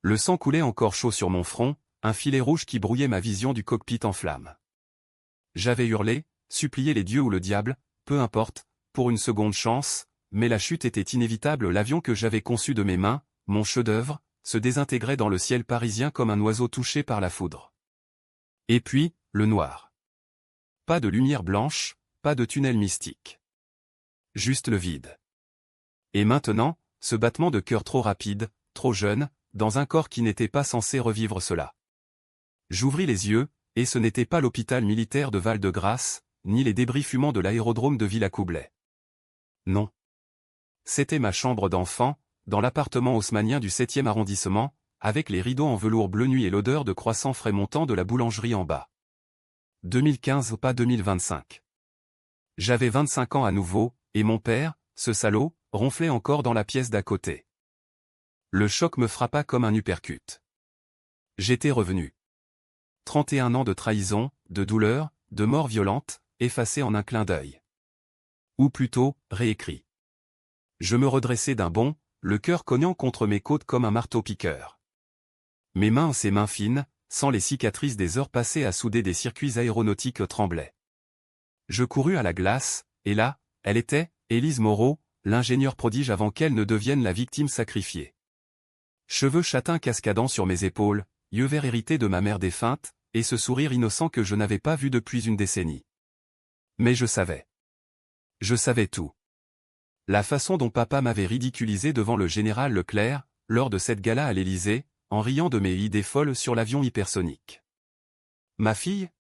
Le sang coulait encore chaud sur mon front, un filet rouge qui brouillait ma vision du cockpit en flammes. J'avais hurlé, supplié les dieux ou le diable, peu importe, pour une seconde chance, mais la chute était inévitable. L'avion que j'avais conçu de mes mains, mon chef-d'œuvre, se désintégrait dans le ciel parisien comme un oiseau touché par la foudre. Et puis, le noir. Pas de lumière blanche, pas de tunnel mystique. Juste le vide. Et maintenant, ce battement de cœur trop rapide, trop jeune, dans un corps qui n'était pas censé revivre cela. J'ouvris les yeux, et ce n'était pas l'hôpital militaire de Val-de-Grâce, ni les débris fumants de l'aérodrome de Villacoublay. Non. C'était ma chambre d'enfant, dans l'appartement haussmannien du 7e arrondissement, avec les rideaux en velours bleu nuit et l'odeur de croissants frais montant de la boulangerie en bas. 2015 ou pas 2025. J'avais 25 ans à nouveau, et mon père, ce salaud, ronflait encore dans la pièce d'à côté. Le choc me frappa comme un uppercut. J'étais revenu. 31 ans de trahison, de douleur, de mort violente, effacés en un clin d'œil. Ou plutôt, réécrits. Je me redressai d'un bond, le cœur cognant contre mes côtes comme un marteau-piqueur. Mes mains, ces mains fines, sans les cicatrices des heures passées à souder des circuits aéronautiques, tremblaient. Je courus à la glace, et là, elle était, Élise Moreau, l'ingénieur prodige avant qu'elle ne devienne la victime sacrifiée. Cheveux châtains cascadant sur mes épaules, yeux verts hérités de ma mère défunte, et ce sourire innocent que je n'avais pas vu depuis une décennie. Mais je savais. Je savais tout. La façon dont papa m'avait ridiculisé devant le général Leclerc, lors de cette gala à l'Élysée, en riant de mes idées folles sur l'avion hypersonique. Ma fille ?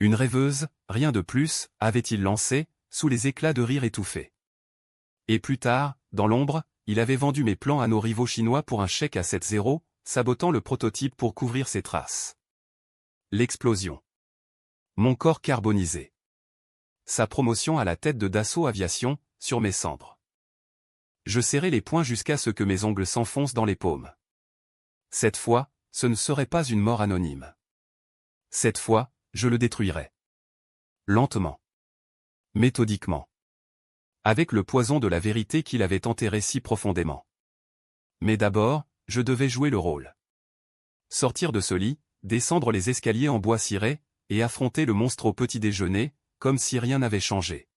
Une rêveuse, rien de plus, avait-il lancé, sous les éclats de rire étouffés. Et plus tard, dans l'ombre, il avait vendu mes plans à nos rivaux chinois pour un chèque à 7-0, sabotant le prototype pour couvrir ses traces. L'explosion. Mon corps carbonisé. Sa promotion à la tête de Dassault Aviation, sur mes cendres. Je serrai les poings jusqu'à ce que mes ongles s'enfoncent dans les paumes. Cette fois, ce ne serait pas une mort anonyme. Cette fois, je le détruirais. Lentement. Méthodiquement. Avec le poison de la vérité qu'il avait enterré si profondément. Mais d'abord, je devais jouer le rôle. Sortir de ce lit, descendre les escaliers en bois ciré, et affronter le monstre au petit déjeuner, comme si rien n'avait changé.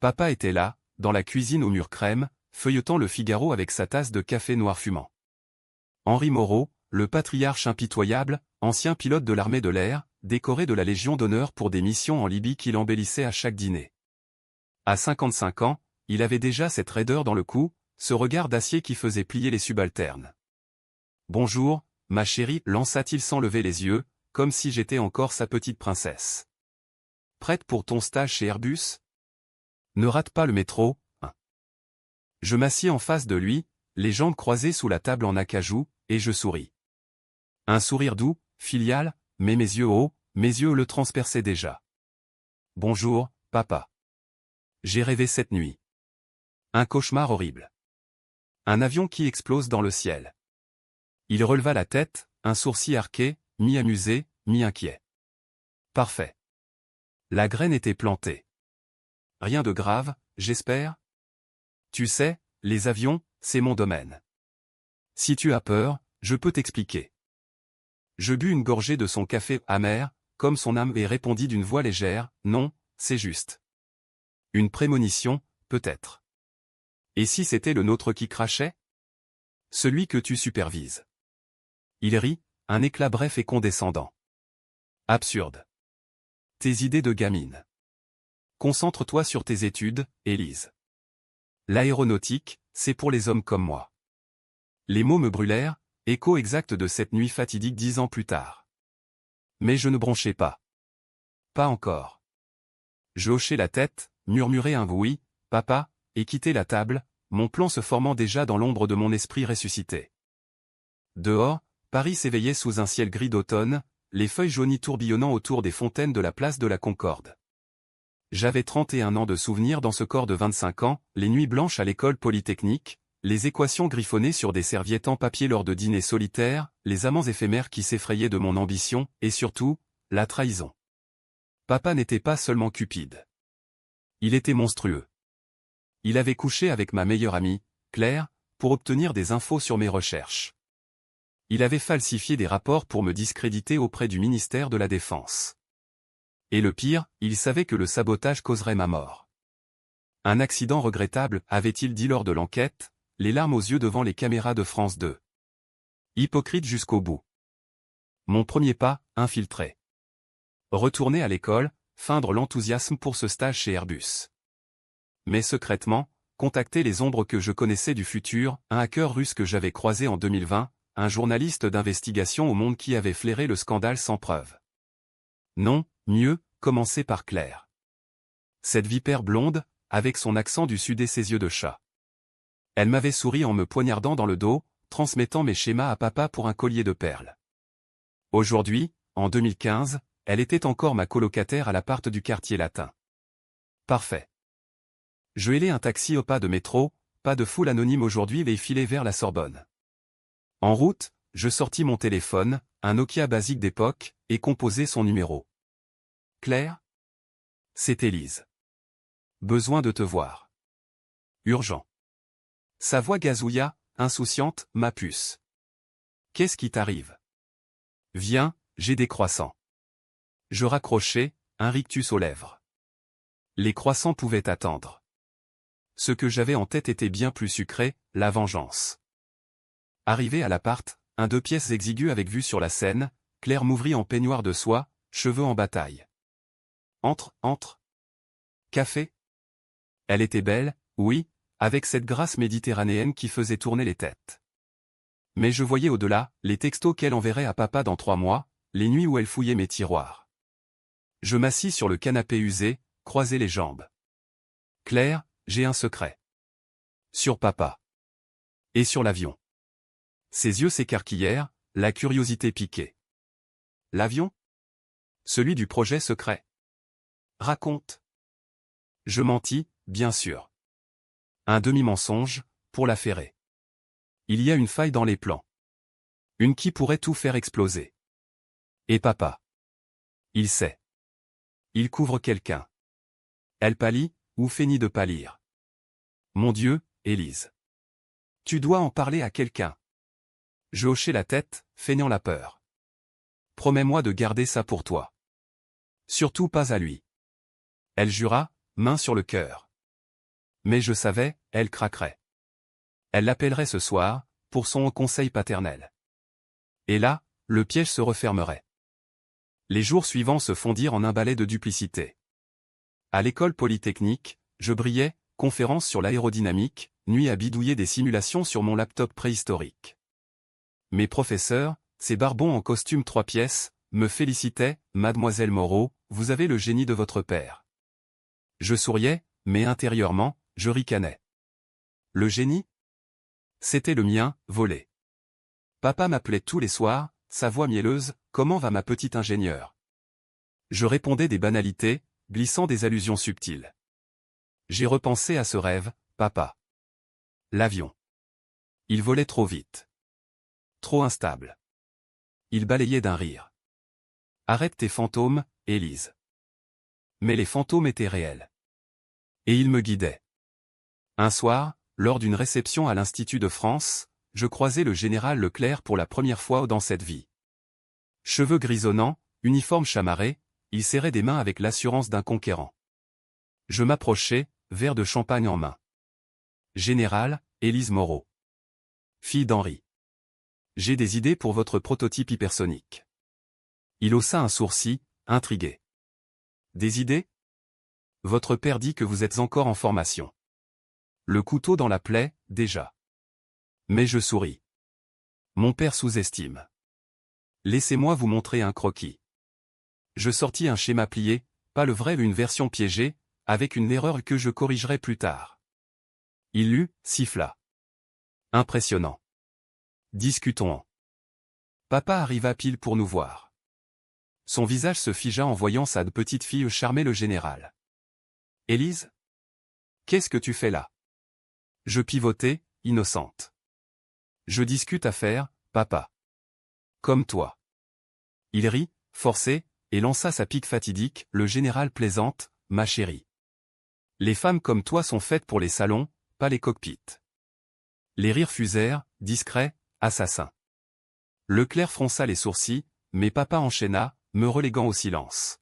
Papa était là, dans la cuisine au mur crème, feuilletant le Figaro avec sa tasse de café noir fumant. Henri Moreau, le patriarche impitoyable, ancien pilote de l'armée de l'air, décoré de la Légion d'honneur pour des missions en Libye qu'il embellissait à chaque dîner. À 55 ans, il avait déjà cette raideur dans le cou, ce regard d'acier qui faisait plier les subalternes. « Bonjour, ma chérie » lança-t-il sans lever les yeux, comme si j'étais encore sa petite princesse. « Prête pour ton stage chez Airbus ? Ne rate pas le métro, hein. » Je m'assis en face de lui, les jambes croisées sous la table en acajou, et je souris. Un sourire doux, filial, mais mes yeux le transperçaient déjà. « Bonjour, papa. J'ai rêvé cette nuit. Un cauchemar horrible. Un avion qui explose dans le ciel. » Il releva la tête, un sourcil arqué, mi-amusé, mi-inquiet. « Parfait. La graine était plantée. Rien de grave, j'espère ? Tu sais, les avions, c'est mon domaine. Si tu as peur, je peux t'expliquer. » Je bus une gorgée de son café amer, comme son âme, et répondit d'une voix légère, « Non, c'est juste. Une prémonition, peut-être. Et si c'était le nôtre qui crachait ? Celui que tu supervises. » Il rit, un éclat bref et condescendant. « Absurde. Tes idées de gamine. Concentre-toi sur tes études, Élise. L'aéronautique, c'est pour les hommes comme moi. » Les mots me brûlèrent, écho exact de cette nuit fatidique 10 ans plus tard. Mais je ne bronchais pas. Pas encore. Je hochai la tête, murmurai un oui, papa, et quittai la table, mon plan se formant déjà dans l'ombre de mon esprit ressuscité. Dehors, Paris s'éveillait sous un ciel gris d'automne, les feuilles jaunies tourbillonnant autour des fontaines de la place de la Concorde. J'avais 31 ans de souvenirs dans ce corps de 25 ans, les nuits blanches à l'école polytechnique, les équations griffonnées sur des serviettes en papier lors de dîners solitaires, les amants éphémères qui s'effrayaient de mon ambition, et surtout, la trahison. Papa n'était pas seulement cupide. Il était monstrueux. Il avait couché avec ma meilleure amie, Claire, pour obtenir des infos sur mes recherches. Il avait falsifié des rapports pour me discréditer auprès du ministère de la Défense. Et le pire, il savait que le sabotage causerait ma mort. Un accident regrettable, avait-il dit lors de l'enquête, les larmes aux yeux devant les caméras de France 2. Hypocrite jusqu'au bout. Mon premier pas, infiltré. Retourner à l'école, feindre l'enthousiasme pour ce stage chez Airbus. Mais secrètement, contacter les ombres que je connaissais du futur, un hacker russe que j'avais croisé en 2020, un journaliste d'investigation au Monde qui avait flairé le scandale sans preuve. Non, mieux, commencer par Claire. Cette vipère blonde, avec son accent du sud et ses yeux de chat. Elle m'avait souri en me poignardant dans le dos, transmettant mes schémas à papa pour un collier de perles. Aujourd'hui, en 2015, elle était encore ma colocataire à l'appart du quartier latin. Parfait. Je hélai un taxi au pas de métro, pas de foule anonyme aujourd'hui et filai vers la Sorbonne. En route, je sortis mon téléphone, un Nokia basique d'époque, et composai son numéro. Claire ? C'est Élise. Besoin de te voir. Urgent. Sa voix gazouilla, insouciante, ma puce. Qu'est-ce qui t'arrive ? Viens, j'ai des croissants. Je raccrochai, un rictus aux lèvres. Les croissants pouvaient attendre. Ce que j'avais en tête était bien plus sucré, la vengeance. Arrivé à l'appart, un 2 pièces exigu avec vue sur la Seine, Claire m'ouvrit en peignoir de soie, cheveux en bataille. Entre, entre. Café ? Elle était belle, oui, avec cette grâce méditerranéenne qui faisait tourner les têtes. Mais je voyais au-delà, les textos qu'elle enverrait à papa dans 3 mois, les nuits où elle fouillait mes tiroirs. Je m'assis sur le canapé usé, croisai les jambes. Claire, j'ai un secret. Sur papa. Et sur l'avion. Ses yeux s'écarquillèrent, la curiosité piquée. L'avion ? Celui du projet secret. Raconte. Je mentis, bien sûr. Un demi-mensonge, pour la ferrer. Il y a une faille dans les plans. Une qui pourrait tout faire exploser. Et papa. Il sait. Il couvre quelqu'un. Elle pâlit, ou feignit de pâlir. Mon Dieu, Élise. Tu dois en parler à quelqu'un. Je hochai la tête, feignant la peur. Promets-moi de garder ça pour toi. Surtout pas à lui. Elle jura, main sur le cœur. Mais je savais, elle craquerait. Elle l'appellerait ce soir, pour son conseil paternel. Et là, le piège se refermerait. Les jours suivants se fondirent en un balai de duplicité. À l'école polytechnique, je brillais, conférence sur l'aérodynamique, nuit à bidouiller des simulations sur mon laptop préhistorique. Mes professeurs, ces barbons en costume 3 pièces, me félicitaient, Mademoiselle Moreau, vous avez le génie de votre père. Je souriais, mais intérieurement, je ricanais. Le génie ? C'était le mien, volé. Papa m'appelait tous les soirs, sa voix mielleuse, comment va ma petite ingénieure ? Je répondais des banalités, glissant des allusions subtiles. J'ai repensé à ce rêve, papa. L'avion. Il volait trop vite. Trop instable. Il balayait d'un rire. Arrête tes fantômes, Élise. Mais les fantômes étaient réels. Et ils me guidaient. Un soir, lors d'une réception à l'Institut de France, je croisai le général Leclerc pour la première fois dans cette vie. Cheveux grisonnants, uniforme chamarré, il serrait des mains avec l'assurance d'un conquérant. Je m'approchai, verre de champagne en main. Général, Élise Moreau. Fille d'Henri. J'ai des idées pour votre prototype hypersonique. Il haussa un sourcil, intrigué. Des idées ? Votre père dit que vous êtes encore en formation. Le couteau dans la plaie, déjà. Mais je souris. Mon père sous-estime. Laissez-moi vous montrer un croquis. Je sortis un schéma plié, pas le vrai mais une version piégée, avec une erreur que je corrigerai plus tard. Il lut, siffla. Impressionnant. Discutons-en. Papa arriva pile pour nous voir. Son visage se figea en voyant sa petite fille charmer le général. Élise ? Qu'est-ce que tu fais là ? Je pivotai, innocente. Je discute à faire, papa. Comme toi. Il rit, forcé, et lança sa pique fatidique, le général plaisante, ma chérie. Les femmes comme toi sont faites pour les salons, pas les cockpits. Les rires fusèrent, discrets, assassins. Leclerc fronça les sourcils, mais papa enchaîna, me reléguant au silence.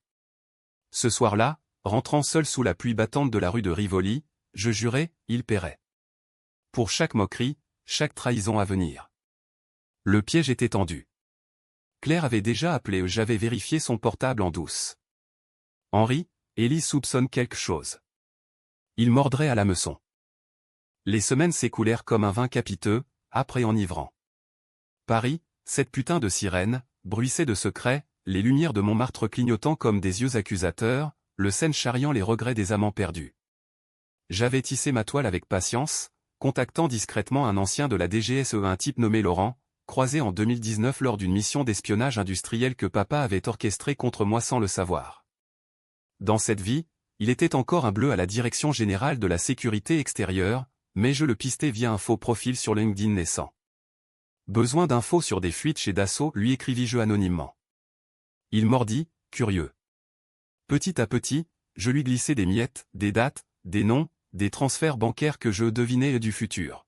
Ce soir-là, rentrant seul sous la pluie battante de la rue de Rivoli, je jurais, il paierait. Pour chaque moquerie, chaque trahison à venir. Le piège était tendu. Claire avait déjà appelé, j'avais vérifié son portable en douce. Henri, Élise soupçonne quelque chose. Il mordrait à l'hameçon. Les semaines s'écoulèrent comme un vin capiteux, âpre et enivrant. Paris, cette putain de sirène, bruissait de secrets, les lumières de Montmartre clignotant comme des yeux accusateurs, le Seine charriant les regrets des amants perdus. J'avais tissé ma toile avec patience, contactant discrètement un ancien de la DGSE, un type nommé Laurent, croisé en 2019 lors d'une mission d'espionnage industriel que papa avait orchestrée contre moi sans le savoir. Dans cette vie, il était encore un bleu à la direction générale de la sécurité extérieure, mais je le pistais via un faux profil sur LinkedIn naissant. Besoin d'infos sur des fuites chez Dassault, lui écrivis-je anonymement. Il mordit, curieux. Petit à petit, je lui glissais des miettes, des dates, des noms, des transferts bancaires que je devinais du futur.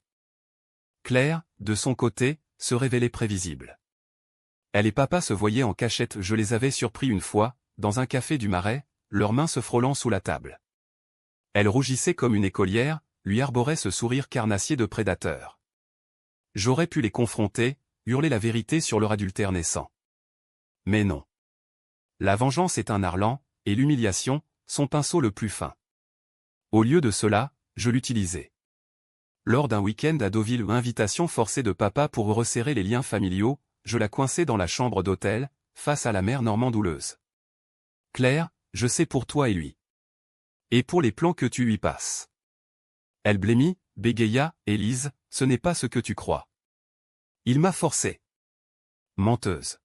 Claire, de son côté, se révélait prévisible. Elle et papa se voyaient en cachette, je les avais surpris une fois, dans un café du Marais, leurs mains se frôlant sous la table. Elle rougissait comme une écolière, lui arborait ce sourire carnassier de prédateur. J'aurais pu les confronter, hurler la vérité sur leur adultère naissant. Mais non. La vengeance est un harlan, et l'humiliation, son pinceau le plus fin. Au lieu de cela, je l'utilisais. Lors d'un week-end à Deauville, invitation forcée de papa pour resserrer les liens familiaux, je la coinçais dans la chambre d'hôtel, face à la mer normande houleuse. Claire, je sais pour toi et lui. Et pour les plans que tu lui passes. Elle blêmit, bégaya, Élise, ce n'est pas ce que tu crois. Il m'a forcé. Menteuse.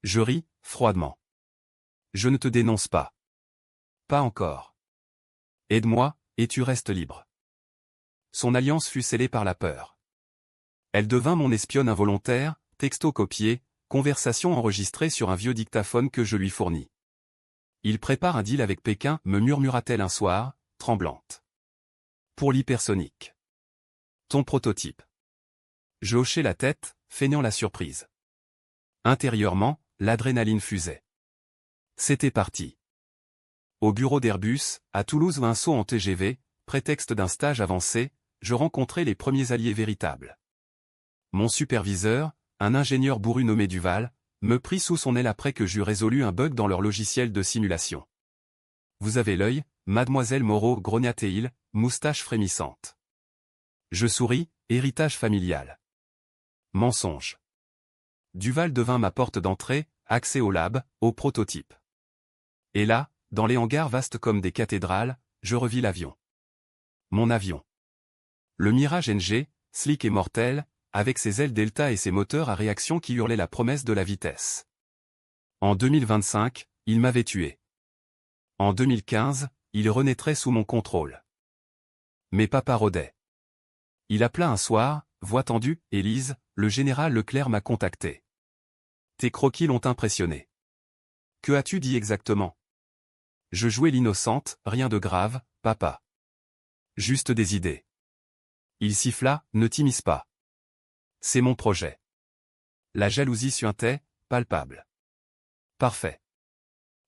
Je ris, froidement. Je ne te dénonce pas. Pas encore. Aide-moi, et tu restes libre. Son alliance fut scellée par la peur. Elle devint mon espionne involontaire, texto copié, conversation enregistrée sur un vieux dictaphone que je lui fournis. Il prépare un deal avec Pékin, me murmura-t-elle un soir, tremblante. Pour l'hypersonique. Ton prototype. Je hochai la tête, feignant la surprise. Intérieurement, l'adrénaline fusait. C'était parti. Au bureau d'Airbus, à Toulouse, un saut en TGV, prétexte d'un stage avancé, je rencontrai les premiers alliés véritables. Mon superviseur, un ingénieur bourru nommé Duval, me prit sous son aile après que j'eus résolu un bug dans leur logiciel de simulation. Vous avez l'œil, mademoiselle Moreau, grogna-t-il, moustache frémissante. Je souris, héritage familial. Mensonge. Duval devint ma porte d'entrée, accès au lab, au prototype. Et là, dans les hangars vastes comme des cathédrales, je revis l'avion. Mon avion. Le Mirage NG, slick et mortel, avec ses ailes delta et ses moteurs à réaction qui hurlaient la promesse de la vitesse. En 2025, il m'avait tué. En 2015, il renaîtrait sous mon contrôle. Mais papa rôdait. Il appela un soir, voix tendue, Élise, le général Leclerc m'a contacté. Tes croquis l'ont impressionné. Que as-tu dit exactement? Je jouais l'innocente, rien de grave, papa. Juste des idées. Il siffla, ne t'immisce pas. C'est mon projet. La jalousie suintait, palpable. Parfait.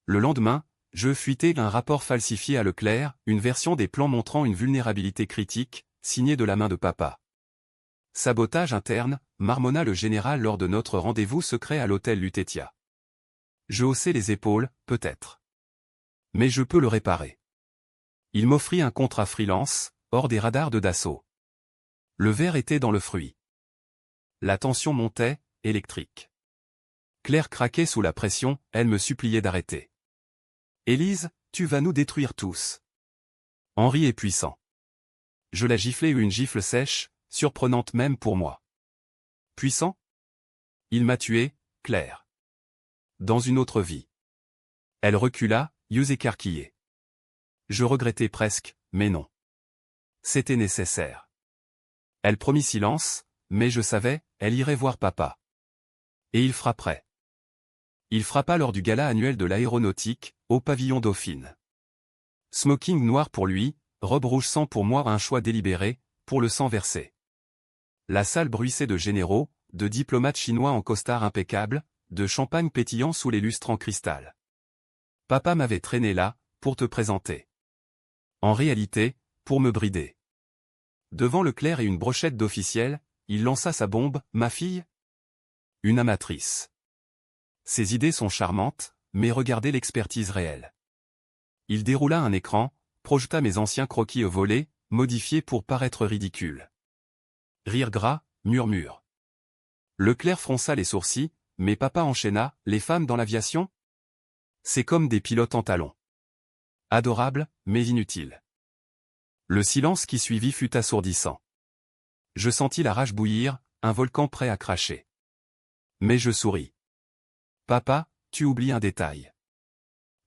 Le lendemain, je fuitai un rapport falsifié à Leclerc, une version des plans montrant une vulnérabilité critique, signée de la main de papa. Sabotage interne, marmonna le général lors de notre rendez-vous secret à l'hôtel Lutetia. Je haussai les épaules, peut-être. Mais je peux le réparer. Il m'offrit un contrat freelance, hors des radars de Dassault. Le ver était dans le fruit. La tension montait, électrique. Claire craquait sous la pression, elle me suppliait d'arrêter. Élise, tu vas nous détruire tous. Henri est puissant. Je la giflai une gifle sèche, surprenante même pour moi. Puissant? Il m'a tué, Claire. Dans une autre vie. Elle recula, yeux écarquillés. Je regrettais presque, mais non. C'était nécessaire. Elle promit silence, mais je savais, elle irait voir papa. Et il frapperait. Il frappa lors du gala annuel de l'aéronautique, au pavillon Dauphine. Smoking noir pour lui, robe rouge sang pour moi, un choix délibéré, pour le sang versé. La salle bruissait de généraux, de diplomates chinois en costard impeccable, de champagne pétillant sous les lustres en cristal. Papa m'avait traîné là, pour te présenter. En réalité, pour me brider. Devant Leclerc et une brochette d'officiels, il lança sa bombe, ma fille. Une amatrice. Ses idées sont charmantes, mais regardez l'expertise réelle. Il déroula un écran, projeta mes anciens croquis au volet, modifiés pour paraître ridicules. Rire gras, murmure. Leclerc fronça les sourcils, mais papa enchaîna, les femmes dans l'aviation? C'est comme des pilotes en talons. Adorable, mais inutile. Le silence qui suivit fut assourdissant. Je sentis la rage bouillir, un volcan prêt à cracher. Mais je souris. Papa, tu oublies un détail.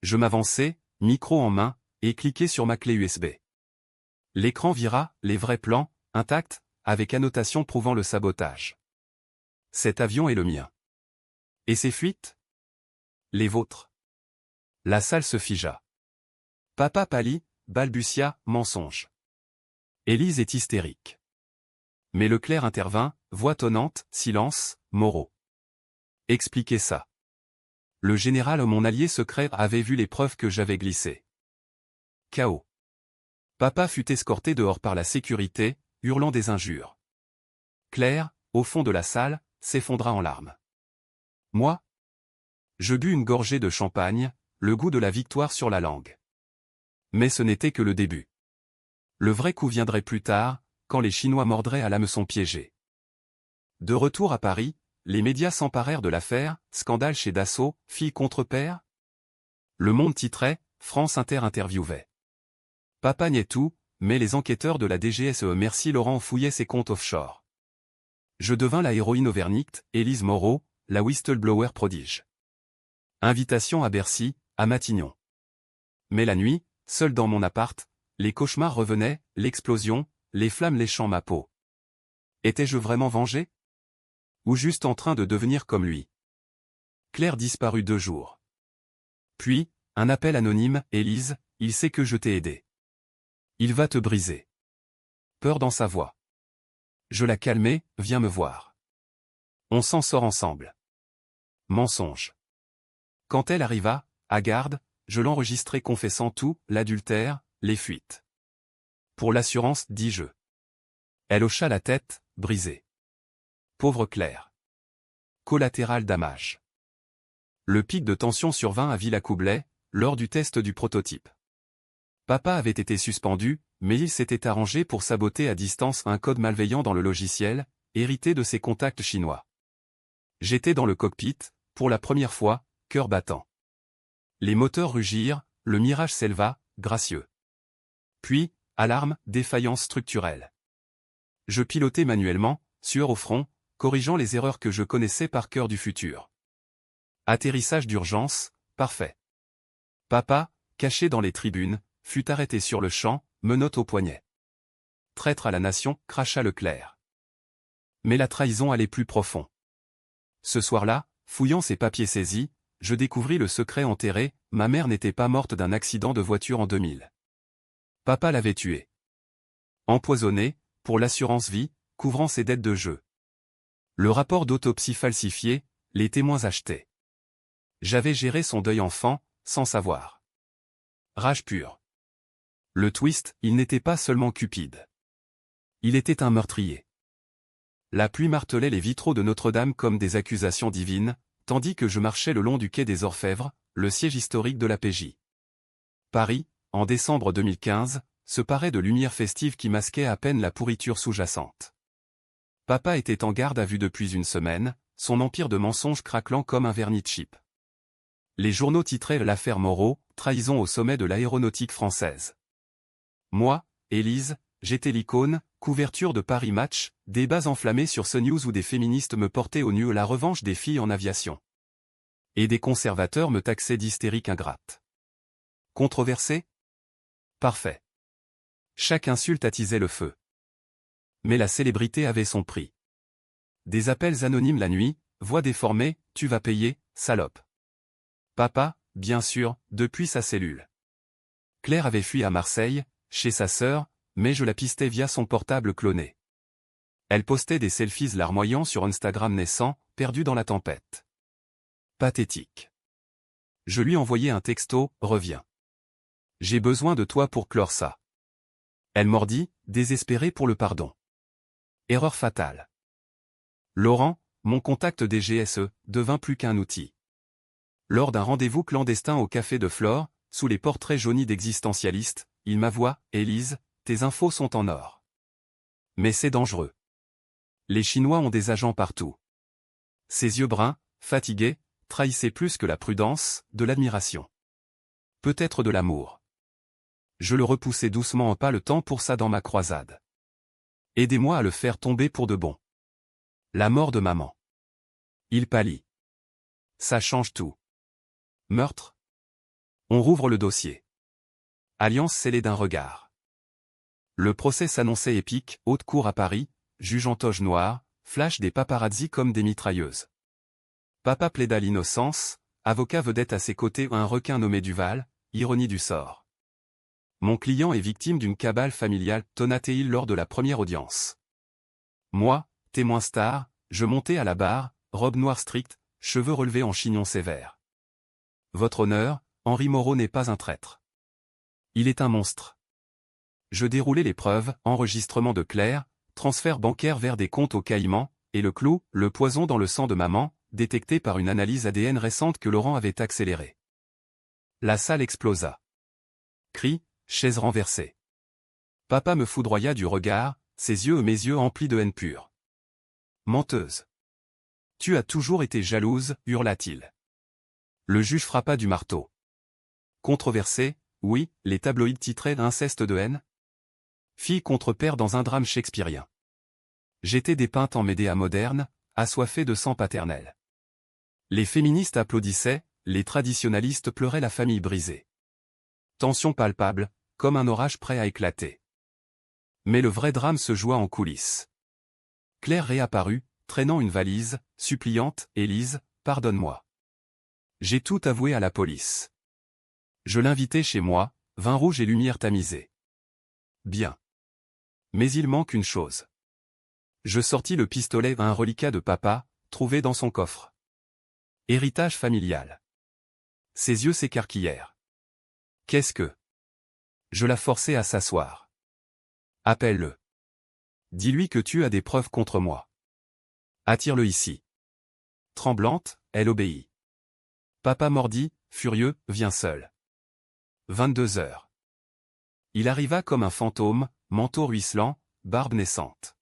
Je m'avançai, micro en main, et cliquai sur ma clé USB. L'écran vira, les vrais plans, intacts, avec annotation prouvant le sabotage. Cet avion est le mien. Et ces fuites? Les vôtres. La salle se figea. Papa pâlit, balbutia, mensonge. Élise est hystérique. Mais Leclerc intervint, voix tonnante, silence, Moreau. Expliquez ça. Le général, mon allié secret, avait vu les preuves que j'avais glissées. Chaos. Papa fut escorté dehors par la sécurité, hurlant des injures. Claire, au fond de la salle, s'effondra en larmes. Moi? Je bus une gorgée de champagne, le goût de la victoire sur la langue. Mais ce n'était que le début. Le vrai coup viendrait plus tard, quand les Chinois mordraient à l'hameçon piégé. De retour à Paris, les médias s'emparèrent de l'affaire, scandale chez Dassault, fille contre père. Le Monde titrait, France Inter interviewait. Papa niait tout, mais les enquêteurs de la DGSE Merci Laurent fouillaient ses comptes offshore. Je devins la héroïne auvergnate, Élise Moreau, la whistleblower prodige. Invitation à Bercy, à Matignon. Mais la nuit, seul dans mon appart, les cauchemars revenaient, l'explosion, les flammes léchant ma peau. Étais-je vraiment vengé? Ou juste en train de devenir comme lui? Claire disparut 2 jours. Puis, un appel anonyme, Élise, il sait que je t'ai aidé. Il va te briser. Peur dans sa voix. Je la calmai, viens me voir. On s'en sort ensemble. Mensonge. Quand elle arriva, à garde, je l'enregistrai confessant tout, l'adultère, les fuites. Pour l'assurance, dis-je. Elle hocha la tête, brisée. Pauvre Claire. Collatéral damage. Le pic de tension survint à Villacoublay, lors du test du prototype. Papa avait été suspendu, mais il s'était arrangé pour saboter à distance un code malveillant dans le logiciel, hérité de ses contacts chinois. J'étais dans le cockpit, pour la première fois, cœur battant. Les moteurs rugirent, le mirage s'éleva, gracieux. Puis, alarme, défaillance structurelle. Je pilotais manuellement, sueur au front, corrigeant les erreurs que je connaissais par cœur du futur. Atterrissage d'urgence, parfait. Papa, caché dans les tribunes, fut arrêté sur le champ, menottes au poignet. Traître à la nation, cracha Leclerc. Mais la trahison allait plus profond. Ce soir-là, fouillant ses papiers saisis, je découvris le secret enterré, ma mère n'était pas morte d'un accident de voiture en 2000. Papa l'avait tuée. Empoisonné, pour l'assurance vie, couvrant ses dettes de jeu. Le rapport d'autopsie falsifié, les témoins achetés. J'avais géré son deuil enfant, sans savoir. Rage pure. Le twist, il n'était pas seulement cupide. Il était un meurtrier. La pluie martelait les vitraux de Notre-Dame comme des accusations divines, tandis que je marchais le long du quai des Orfèvres, le siège historique de la PJ. Paris, en décembre 2015, se parait de lumières festives qui masquaient à peine la pourriture sous-jacente. Papa était en garde à vue depuis une semaine, son empire de mensonges craquelant comme un vernis de chip. Les journaux titraient l'affaire Moreau, trahison au sommet de l'aéronautique française. Moi, Élise, j'étais l'icône, couverture de Paris Match, débats enflammés sur CNews où des féministes me portaient au nu la revanche des filles en aviation. Et des conservateurs me taxaient d'hystérique ingrate. Controversé? Parfait. Chaque insulte attisait le feu. Mais la célébrité avait son prix. Des appels anonymes la nuit, voix déformée, tu vas payer, salope. Papa, bien sûr, depuis sa cellule. Claire avait fui à Marseille, chez sa sœur, mais je la pistais via son portable cloné. Elle postait des selfies larmoyants sur Instagram naissant, perdu dans la tempête. Pathétique. Je lui envoyai un texto, reviens. J'ai besoin de toi pour clore ça. Elle mordit, désespérée pour le pardon. Erreur fatale. Laurent, mon contact des GSE, devint plus qu'un outil. Lors d'un rendez-vous clandestin au café de Flore, sous les portraits jaunis d'existentialistes, il m'avoua, Élise, tes infos sont en or. Mais c'est dangereux. Les Chinois ont des agents partout. Ses yeux bruns, fatigués, trahissaient plus que la prudence, de l'admiration. Peut-être de l'amour. Je le repoussai doucement en pas le temps pour ça dans ma croisade. Aidez-moi à le faire tomber pour de bon. La mort de maman. Il pâlit. Ça change tout. Meurtre? On rouvre le dossier. Alliance scellée d'un regard. Le procès s'annonçait épique, haute cour à Paris, juge en toge noire, flash des paparazzis comme des mitrailleuses. Papa plaida l'innocence, avocat vedette à ses côtés un requin nommé Duval, ironie du sort. Mon client est victime d'une cabale familiale, tonnatait-il lors de la première audience. Moi, témoin star, je montais à la barre, robe noire stricte, cheveux relevés en chignon sévère. Votre honneur, Henri Moreau n'est pas un traître. Il est un monstre. Je déroulais les preuves, enregistrement de Claire, transfert bancaire vers des comptes au Caïman, et le clou, le poison dans le sang de maman, détecté par une analyse ADN récente que Laurent avait accélérée. La salle explosa. Cris, chaises renversées. Papa me foudroya du regard, ses yeux et mes yeux emplis de haine pure. Menteuse. Tu as toujours été jalouse, hurla-t-il. Le juge frappa du marteau. Controversé, oui, les tabloïds titraient inceste de haine. Fille contre père dans un drame shakespearien. J'étais dépeinte en Médéa moderne, assoiffée de sang paternel. Les féministes applaudissaient, les traditionalistes pleuraient la famille brisée. Tension palpable, comme un orage prêt à éclater. Mais le vrai drame se joua en coulisses. Claire réapparut, traînant une valise, suppliante, Élise, pardonne-moi. J'ai tout avoué à la police. Je l'invitai chez moi, vin rouge et lumière tamisée. Bien. Mais il manque une chose. Je sortis le pistolet, un reliquat de papa, trouvé dans son coffre. Héritage familial. Ses yeux s'écarquillèrent. Qu'est-ce que? Je la forçai à s'asseoir. Appelle-le. Dis-lui que tu as des preuves contre moi. Attire-le ici. Tremblante, elle obéit. Papa mordit, furieux, viens seul. 22 heures. Il arriva comme un fantôme, manteau ruisselant, barbe naissante.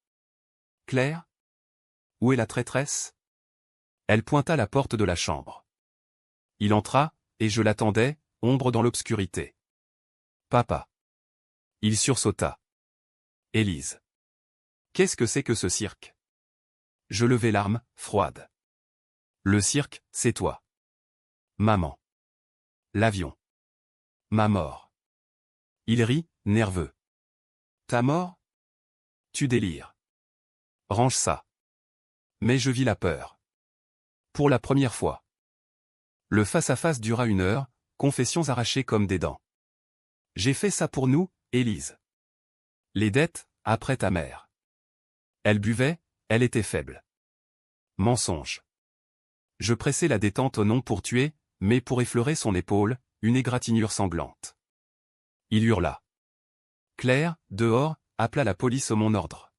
Claire? Où est la traîtresse? Elle pointa la porte de la chambre. Il entra, et je l'attendais, ombre dans l'obscurité. Papa. Il sursauta. Élise. Qu'est-ce que c'est que ce cirque? Je levai l'arme, froide. Le cirque, c'est toi. Maman. L'avion. Ma mort. Il rit, nerveux. Ta mort? Tu délires. Range ça. Mais je vis la peur. Pour la première fois. Le face-à-face dura 1 heure, confessions arrachées comme des dents. J'ai fait ça pour nous, Élise. Les dettes, après ta mère. Elle buvait, elle était faible. Mensonge. Je pressai la détente au nom pour tuer, mais pour effleurer son épaule, une égratignure sanglante. Il hurla. Claire, dehors, appela la police au mon ordre.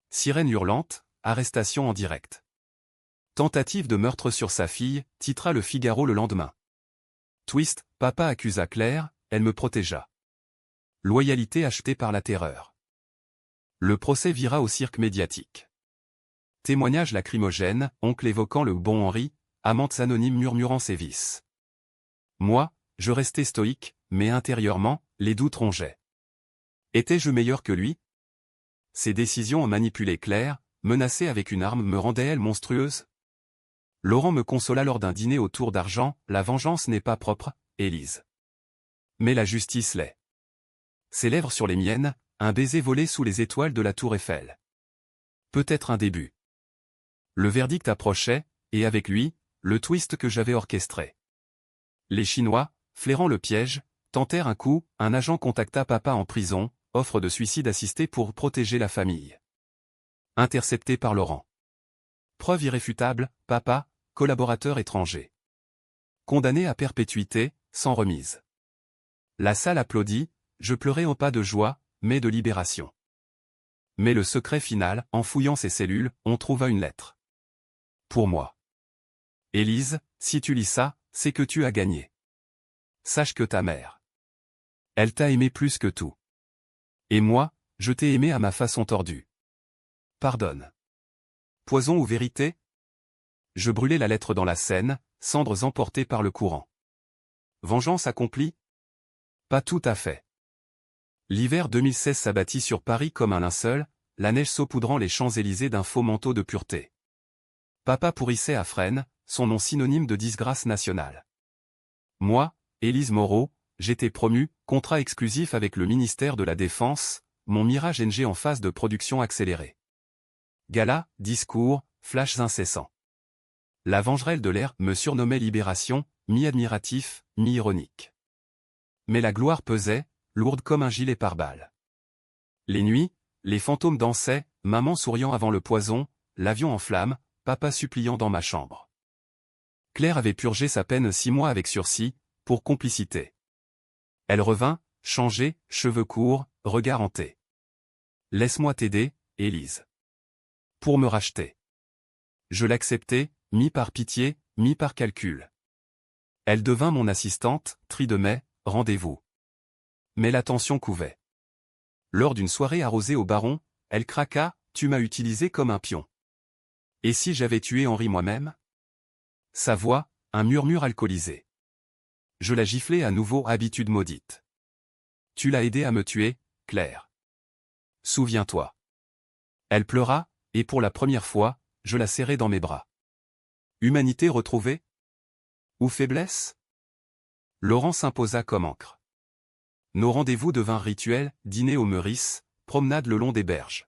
Sirène hurlante, arrestation en direct. Tentative de meurtre sur sa fille, titra le Figaro le lendemain. Twist, papa accusa Claire, elle me protégea. Loyalité achetée par la terreur. Le procès vira au cirque médiatique. Témoignage lacrymogène, oncle évoquant le bon Henri, amantes anonymes murmurant ses vices. Moi, je restais stoïque, mais intérieurement, les doutes rongeaient. Étais-je meilleur que lui? Ses décisions en manipulé Claire, menacée avec une arme me rendaient-elles monstrueuse? Laurent me consola lors d'un dîner autour d'argent, la vengeance n'est pas propre, Élise. Mais la justice l'est. Ses lèvres sur les miennes, un baiser volé sous les étoiles de la tour Eiffel. Peut-être un début. Le verdict approchait, et avec lui, le twist que j'avais orchestré. Les Chinois, flairant le piège, tentèrent un coup, un agent contacta papa en prison, offre de suicide assisté pour protéger la famille. Intercepté par Laurent. Preuve irréfutable, papa, collaborateur étranger. Condamné à perpétuité, sans remise. La salle applaudit, je pleurais au pas de joie, mais de libération. Mais le secret final, en fouillant ses cellules, on trouva une lettre. Pour moi. Élise, si tu lis ça, c'est que tu as gagné. Sache que ta mère. Elle t'a aimé plus que tout. Et moi, je t'ai aimé à ma façon tordue. Pardonne. Poison ou vérité? Je brûlai la lettre dans la Seine, cendres emportées par le courant. Vengeance accomplie? Pas tout à fait. L'hiver 2016 s'abattit sur Paris comme un linceul, la neige saupoudrant les Champs-Élysées d'un faux manteau de pureté. Papa pourrissait à Fresnes, son nom synonyme de disgrâce nationale. Moi, Élise Moreau, j'étais promu, contrat exclusif avec le ministère de la Défense, mon Mirage NG en phase de production accélérée. Galas, discours, flashs incessants. La vengerelle de l'air me surnommait Libération, mi-admiratif, mi-ironique. Mais la gloire pesait, lourde comme un gilet pare-balles. Les nuits, les fantômes dansaient, maman souriant avant le poison, l'avion en flammes, papa suppliant dans ma chambre. Claire avait purgé sa peine 6 mois avec sursis, pour complicité. Elle revint, changée, cheveux courts, regard hanté. Laisse-moi t'aider, Élise. Pour me racheter. Je l'acceptai, mi par pitié, mi par calcul. Elle devint mon assistante, tri de mai, rendez-vous. Mais la tension couvait. Lors d'une soirée arrosée au baron, elle craqua, tu m'as utilisé comme un pion. Et si j'avais tué Henri moi-même? Sa voix, un murmure alcoolisé. Je la giflai à nouveau, habitude maudite. Tu l'as aidé à me tuer, Claire. Souviens-toi. Elle pleura, et pour la première fois, je la serrai dans mes bras. Humanité retrouvée? Ou faiblesse? Laurent s'imposa comme encre. Nos rendez-vous devinrent rituels, dîner au Meurice, promenade le long des berges.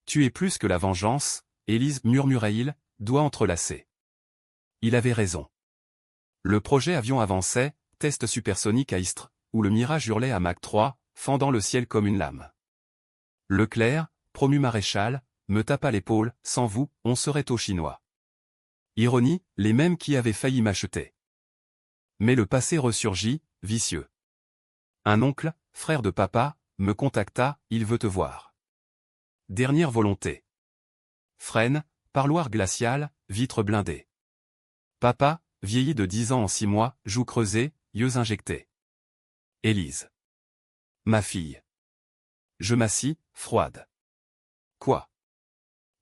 Tu es plus que la vengeance, Élise, murmura-t-il, doigts entrelacés. Il avait raison. Le projet avion avançait, test supersonique à Istres, où le Mirage hurlait à Mach 3, fendant le ciel comme une lame. Leclerc, promu maréchal, me tapa l'épaule, sans vous, on serait aux Chinois. Ironie, les mêmes qui avaient failli m'acheter. Mais le passé ressurgit, vicieux. Un oncle, frère de papa, me contacta, il veut te voir. Dernière volonté. Fresnes, parloir glacial, vitres blindées. Papa, vieilli de 10 ans en 6 mois, joues creusées, yeux injectés. Élise. Ma fille. Je m'assis, froide. Quoi?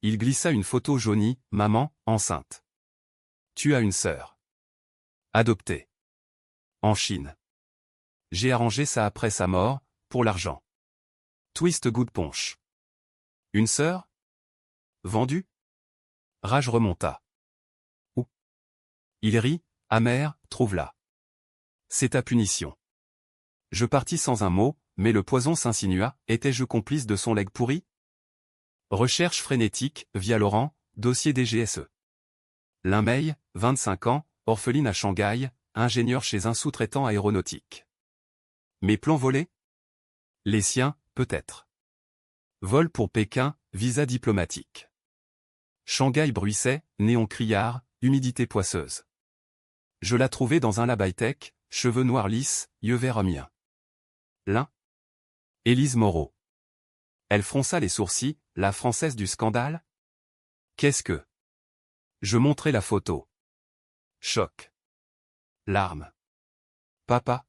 Il glissa une photo jaunie, maman, enceinte. Tu as une sœur. Adoptée. En Chine. J'ai arrangé ça après sa mort, pour l'argent. Twist good punch. Une sœur? Vendue? Rage remonta. Où? Il rit, amer, trouve-la. C'est ta punition. Je partis sans un mot, mais le poison s'insinua, étais-je complice de son legs pourri? Recherche frénétique, via Laurent, dossier DGSE. Linmeil, 25 ans, orpheline à Shanghai, ingénieur chez un sous-traitant aéronautique. Mes plans volés? Les siens, peut-être. Vol pour Pékin, visa diplomatique. Shanghai bruissait, néon criard, humidité poisseuse. Je la trouvai dans un lab high-tech, cheveux noirs lisses, yeux verts miens. L'un? Élise Moreau. Elle fronça les sourcils, la française du scandale? Qu'est-ce que? Je montrai la photo. Choc. Larmes. Papa.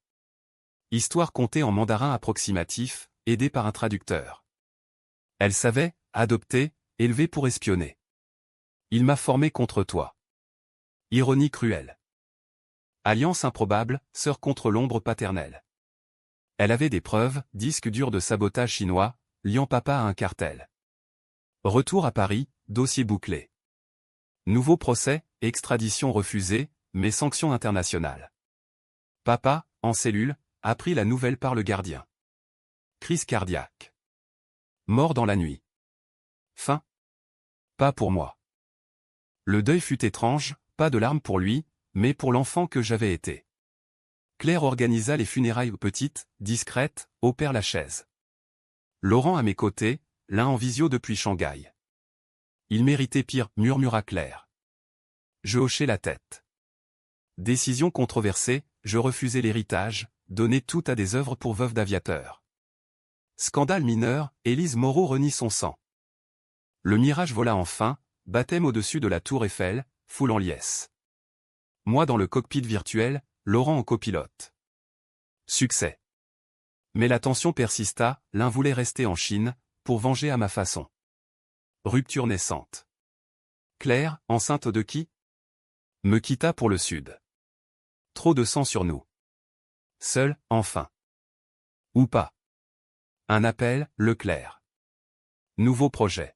Histoire contée en mandarin approximatif, aidée par un traducteur. Elle savait, adoptée, élevée pour espionner. Il m'a formé contre toi. Ironie cruelle. Alliance improbable, sœur contre l'ombre paternelle. Elle avait des preuves, disque dur de sabotage chinois, liant papa à un cartel. Retour à Paris, dossier bouclé. Nouveau procès, extradition refusée, mais sanctions internationales. Papa, en cellule, apprit la nouvelle par le gardien. Crise cardiaque. Mort dans la nuit. Fin. Pas pour moi. Le deuil fut étrange, pas de larmes pour lui, mais pour l'enfant que j'avais été. Claire organisa les funérailles petites, discrètes, au Père-Lachaise. Laurent à mes côtés, l'un en visio depuis Shanghai. Il méritait pire, murmura Claire. Je hochai la tête. Décision controversée, je refusai l'héritage, donner tout à des œuvres pour veuve d'aviateur. Scandale mineur, Élise Moreau renie son sang. Le mirage vola enfin, baptême au-dessus de la tour Eiffel, foule en liesse. Moi dans le cockpit virtuel, Laurent en copilote. Succès. Mais la tension persista, l'un voulait rester en Chine, pour venger à ma façon. Rupture naissante. Claire, enceinte de qui? Me quitta pour le sud. Trop de sang sur nous. Seul, enfin. Ou pas. Un appel, Leclerc. Nouveau projet.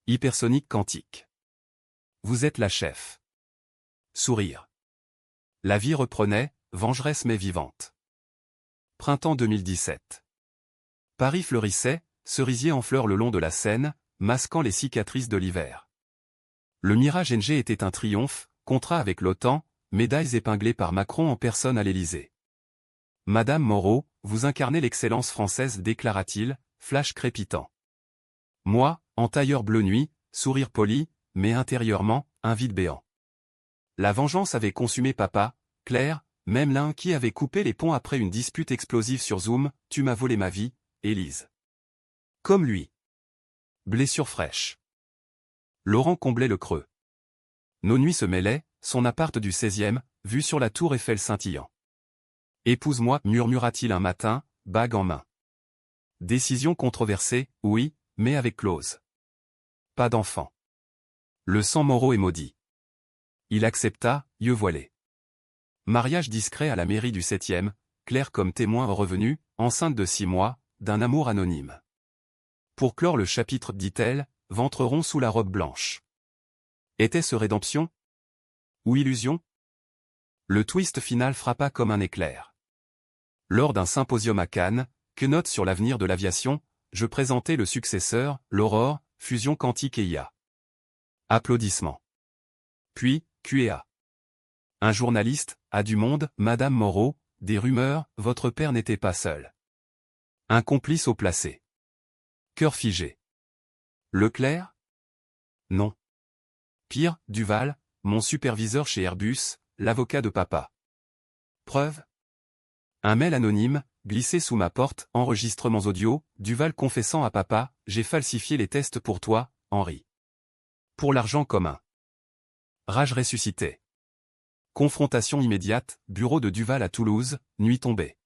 Hypersonique quantique. Vous êtes la chef. Sourire. La vie reprenait, vengeresse mais vivante. Printemps 2017. Paris fleurissait, cerisier en fleurs le long de la Seine, masquant les cicatrices de l'hiver. Le Mirage NG était un triomphe, contrat avec l'OTAN, médailles épinglées par Macron en personne à l'Élysée. Madame Moreau, vous incarnez l'excellence française, déclara-t-il, flash crépitant. Moi, en tailleur bleu nuit, sourire poli, mais intérieurement, un vide béant. La vengeance avait consumé papa, Claire, même l'un qui avait coupé les ponts après une dispute explosive sur Zoom, tu m'as volé ma vie, Élise. Comme lui. Blessure fraîche. Laurent comblait le creux. Nos nuits se mêlaient, son appart du 16e, vue sur la tour Eiffel scintillant. Épouse-moi, murmura-t-il un matin, bague en main. Décision controversée, oui, mais avec clause. Pas d'enfant. Le sang Moreau est maudit. Il accepta, yeux voilés. Mariage discret à la mairie du 7e, Claire comme témoin revenu, enceinte de 6 mois, d'un amour anonyme. Pour clore le chapitre, dit-elle, ventre rond sous la robe blanche. Était-ce rédemption? Ou illusion? Le twist final frappa comme un éclair. Lors d'un symposium à Cannes, keynote sur l'avenir de l'aviation, je présentais le successeur, l'Aurore, fusion quantique et IA. Applaudissements. Puis, Q&A. Un journaliste, à du monde, Madame Moreau, des rumeurs, votre père n'était pas seul. Un complice au placé. Cœur figé. Leclerc? Non. Pire, Duval, mon superviseur chez Airbus, l'avocat de papa. Preuve? Un mail anonyme, glissé sous ma porte, enregistrements audio, Duval confessant à papa, j'ai falsifié les tests pour toi, Henri. Pour l'argent commun. Rage ressuscitée. Confrontation immédiate, bureau de Duval à Toulouse, nuit tombée.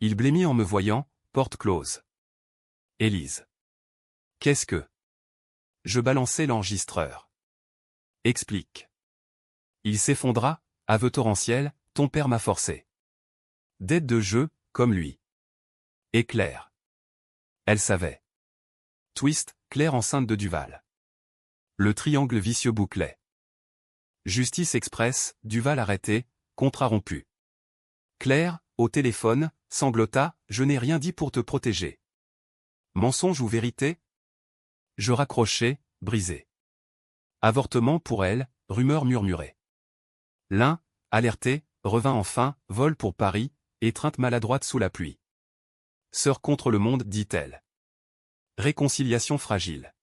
Il blêmit en me voyant, porte close. Élise. Qu'est-ce que? Je balançai l'enregistreur. Explique. Il s'effondra, aveu torrentiel, ton père m'a forcé. Dette de jeu, comme lui. Et Claire. Elle savait. Twist, Claire enceinte de Duval. Le triangle vicieux bouclait. Justice express, Duval arrêté, contrat rompu. Claire, au téléphone, sanglota, je n'ai rien dit pour te protéger. Mensonge ou vérité? Je raccrochai, brisé. Avortement pour elle, rumeur murmurée. L'un, alerté, revint enfin, vol pour Paris, étreinte maladroite sous la pluie. Sœur contre le monde, dit-elle. Réconciliation fragile.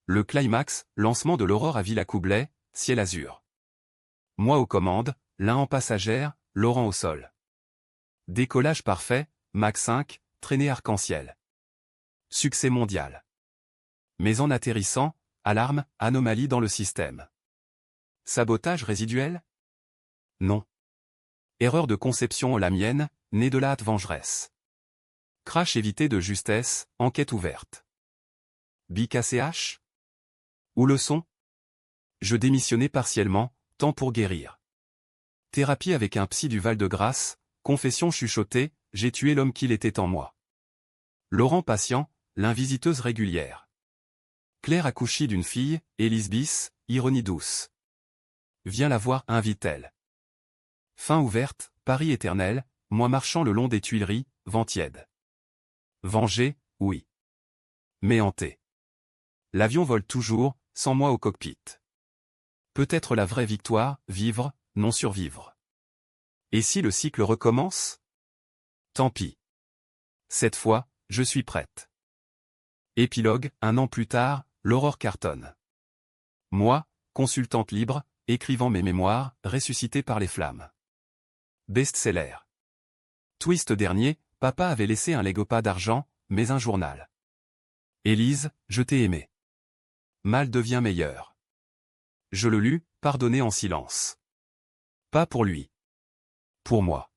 Le climax, lancement de l'Aurore à Villacoublay, ciel azur. Moi aux commandes, l'un en passagère, Laurent au sol. Décollage parfait, Mach 5, traînée arc-en-ciel. Succès mondial. Mais en atterrissant, alarme, anomalie dans le système. Sabotage résiduel? Non. Erreur de conception la mienne, née de la hâte vengeresse. Crash évité de justesse, enquête ouverte. Bic ACH? Ou leçon? Je démissionnais partiellement, temps pour guérir. Thérapie avec un psy du Val-de-Grâce, confession chuchotée, j'ai tué l'homme qu'il était en moi. Laurent patient, l'invisiteuse régulière. Claire accouchée d'une fille, Élise bis, ironie douce. Viens la voir, invite-t-elle. Fin ouverte, Paris éternel, moi marchant le long des Tuileries, vent tiède. Vengé, oui. Mais hanté. L'avion vole toujours, sans moi au cockpit. Peut-être la vraie victoire, vivre, non survivre. Et si le cycle recommence? Tant pis. Cette fois, je suis prête. Épilogue, 1 an plus tard, l'horreur cartonne. Moi, consultante libre, écrivant mes mémoires, ressuscité par les flammes. Best-seller. Twist dernier, papa avait laissé un Lego d'argent, mais un journal. Élise, je t'ai aimé. Mal devient meilleur. Je le lus, pardonné en silence. Pas pour lui. Pour moi.